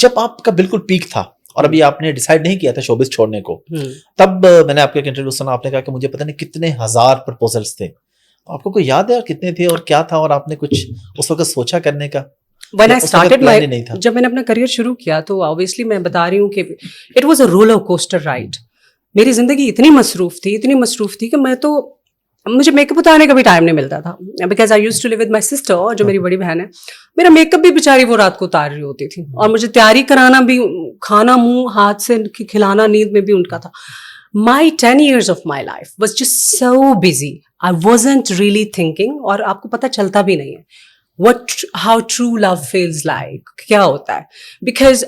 جب آپ کا بالکل پیک تھا اور ابھی آپ نے ڈیسائیڈ نہیں کیا تھا شوبز چھوڑنے کو, تب میں نے آپ کا انٹرویو سنا, آپ نے کہا کہ مجھے پتہ نہیں کتنے ہزار پرپوزلز تھے, آپ کو کوئی یاد ہے کتنے تھے اور کیا تھا, اور آپ نے کچھ اس وقت سوچا کرنے کا؟ When I started my, جب میں نے اپنا کریئر شروع کیا تو obviously میں بتا رہی ہوں کہ it was a roller coaster ride. میری زندگی اتنی مصروف تھی کہ میں تو, مجھے میک اپ اتارنے کا بھی ٹائم نہیں ملتا تھا, because I used to live with my sister, جو میری بڑی بہن ہے. میرا میک اپ بھی بیچاری وہ رات کو اتار رہی ہوتی تھی, اور مجھے تیاری کرانا بھی, کھانا منہ ہاتھ سے کھلانا نیند میں بھی ان کا تھا. My 10 years of my life was just so busy. I wasn't really thinking, اور آپ کو پتہ چلتا بھی نہیں ہے how true love feels like, کیا ہوتا ہے. Because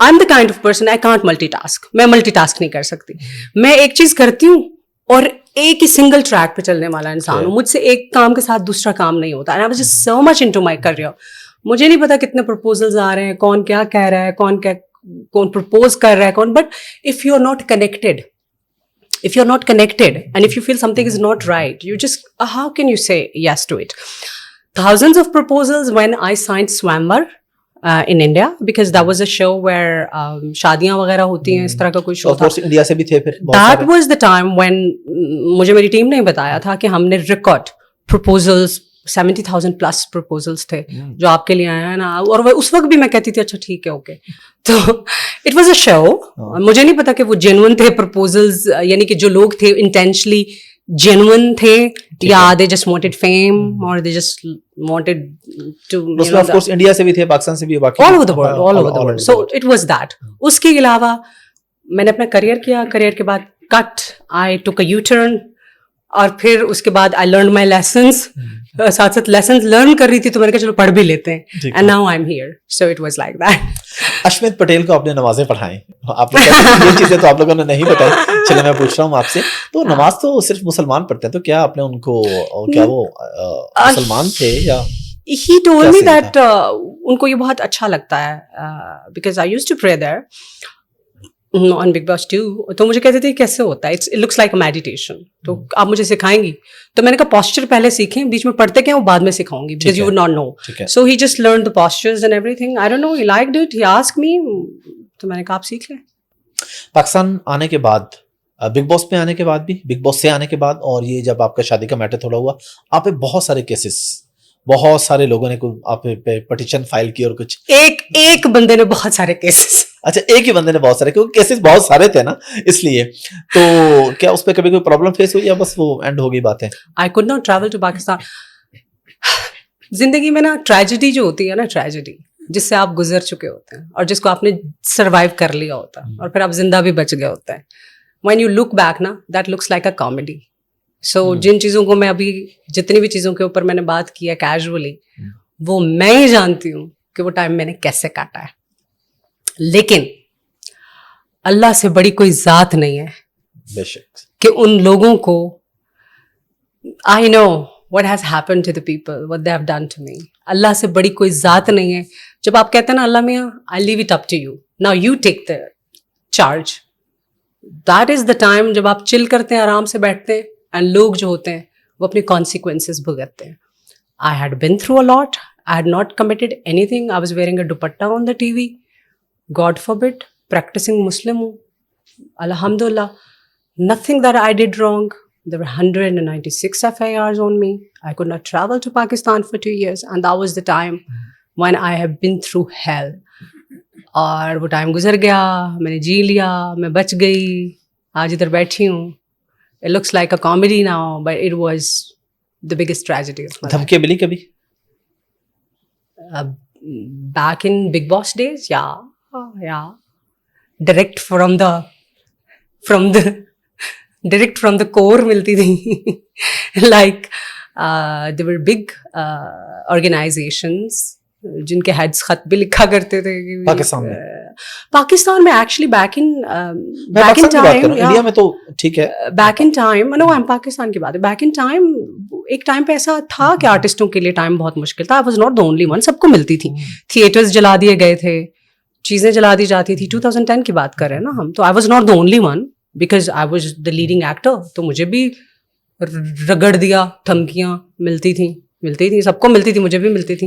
I'm the kind of person, I can't multitask. میں ملٹی ٹاسک نہیں کر سکتی. میں ایک چیز کرتی ہوں اور ایک ہی سنگل ٹریک پہ چلنے والا انسان ہوں. مجھ سے ایک کام کے ساتھ دوسرا کام نہیں ہوتا. And I was just so much into my career. مجھے نہیں پتا کتنے پرپوزلز آ رہے ہیں, کون کیا کہہ رہا ہے, کون پرپوز کر رہا ہے کون. But if you're not connected and if you feel something is not right, you just, how can you say yes to it? Thousands of proposals when I signed Swayamvar in India, because that was a show where شادیاں وغیرہ ہوتی ہیں, اس طرح کا کوئی شو تھا. India سے بھی تھے پھر. That was the time when مجھے میری ٹیم نے بتایا تھا کہ ہم نے ریکارڈ proposals 70,000 plus proposals تھے جو آپ کے لیے آئے ہیں نا. اور اس وقت بھی میں کہتی تھی اچھا ٹھیک ہے اوکے. تو اٹ واز اے شو. مجھے نہیں پتا کہ وہ جینون تھے proposals, یعنی کہ جو لوگ تھے انٹینشلی جینون تھے, یا they just wanted fame or they just wanted to, اس میں of course انڈیا سے بھی تھے, پاکستان سے بھی, باقی all over the world. So it was that. اس کے علاوہ میں نے اپنا کریئر کیا. کریئر کے بعد کٹ, I took a U-turn, اور پھر اس کے بعد I learned my lessons. ساتھ ساتھ لیسنز لرن کر رہی تھی تو میں نے کہا چلو پڑھ بھی لیتے ہیں. And now I'm here. So it was like that. اشمت Patel کو آپ نے نمازیں پڑھائیں, آپ لوگ یہ چیزیں تو آپ لوگوں نے نہیں بتائی. چلے میں پوچھ رہا ہوں آپ سے, تو نماز تو صرف مسلمان پڑھتے ہیں, تو کیا آپ نے ان کو, کیا وہ مسلمان تھے یا؟ He told me that ان کو یہ بہت اچھا لگتا ہے, because I used to pray there on Big Boss 2. تو مجھے کہتے تھے کیسے ہوتا ہے, it looks like a meditation. تو آپ مجھے سکھائیں گی؟ تو میں نے کہا پاسچر پہلے سیکھیں, بیچ میں پڑھتے کیا وہ بعد میں سکھاؤں گی, because you would not know. So he just learned the postures and everything. I don't know, he liked it, he asked me. تو میں نے کہا آپ سیکھ لیں. پاکستان آنے کے بعد, بگ باس پہ آنے کے بعد بھی, بگ باس سے آنے کے بعد, اور یہ جب آپ کا شادی کا میٹر تھوڑا ہوا, آپ پہ بہت سارے کیسز, بہت سارے لوگوں نے آپ پہ پٹیشن فائل کی, اور کچھ ایک بندے نے بہت سارے کیسز. اچھا, ایک ہی بندے نے بہت سارے, کیونکہ کیسز بہت سارے تھے نا اس لیے. تو کیا اس پہ کبھی کوئی پرابلم فیس ہوئی یا بس وہ اینڈ ہو گئی باتیں؟ I could not travel to Pakistan. زندگی میں نا ٹریجڈی جو ہوتی ہے نا, ٹریجڈی جس سے آپ گزر چکے ہوتے ہیں اور جس کو آپ نے سروائیو کر لیا ہوتا ہے, اور پھر آپ زندہ بھی بچ گئے ہوتے ہیں. When you look back نا, that looks like a comedy. So جن چیزوں کو میں ابھی, جتنی بھی چیزوں کے اوپر میں نے بات کی ہے کیجولی, وہ میں ہی جانتی ہوں کہ وہ ٹائم میں نے کیسے کاٹا ہے. لیکن اللہ سے بڑی کوئی ذات نہیں ہے بے شک کہ ان لوگوں کو, I know what has happened to the people, what they have done to me. اللہ سے بڑی کوئی ذات نہیں ہے. جب آپ کہتے ہیں نا اللہ میاں I leave it up to you, now you take the charge, that is the time جب آپ چل کرتے ہیں, آرام سے بیٹھتے ہیں, and لوگ جو ہوتے ہیں وہ اپنی consequences بھگتتے ہیں. I had been through a lot. I had not committed anything. I was wearing a dupatta on the TV. God forbid, practicing Muslim ہوں, alhamdulillah, nothing that I did wrong. There were 196 FIRs on me. I could not travel to Pakistan for 2 years, and that was the time when I have been through hell. اور وہ time گزر گیا, میں نے جی لیا, میں بچ گئی, آج ادھر بیٹھی ہوں. It looks like a comedy now, but it was the biggest tragedy of my life. دھمکے ملی کبھی؟ Back in Big Boss days, yeah. Direct from the core ملتی تھی. Like there were big organizations جن کے ہیڈس خط بھی لکھا کرتے تھے پاکستان میں. Actually back in time, India میں تو ٹھیک ہے, بیک ان ٹائم, نو آئی پاکستان کی بات ہے. بیک ان ٹائم ایک ٹائم پہ ایسا تھا کہ آرٹسٹوں کے لیے ٹائم بہت مشکل تھا. I was not the only one, سب کو ملتی تھی. تھیٹرز جلا دیے گئے تھے, چیزیں جلا دی جاتی تھی. 2010 کی بات کر رہے ہیں نا ہم, تو آئی was not the only one because I was the leading actor. تو مجھے بھی رگڑ دیا, دھمکیاں ملتی تھیں, سب کو ملتی تھی, مجھے بھی ملتی تھی.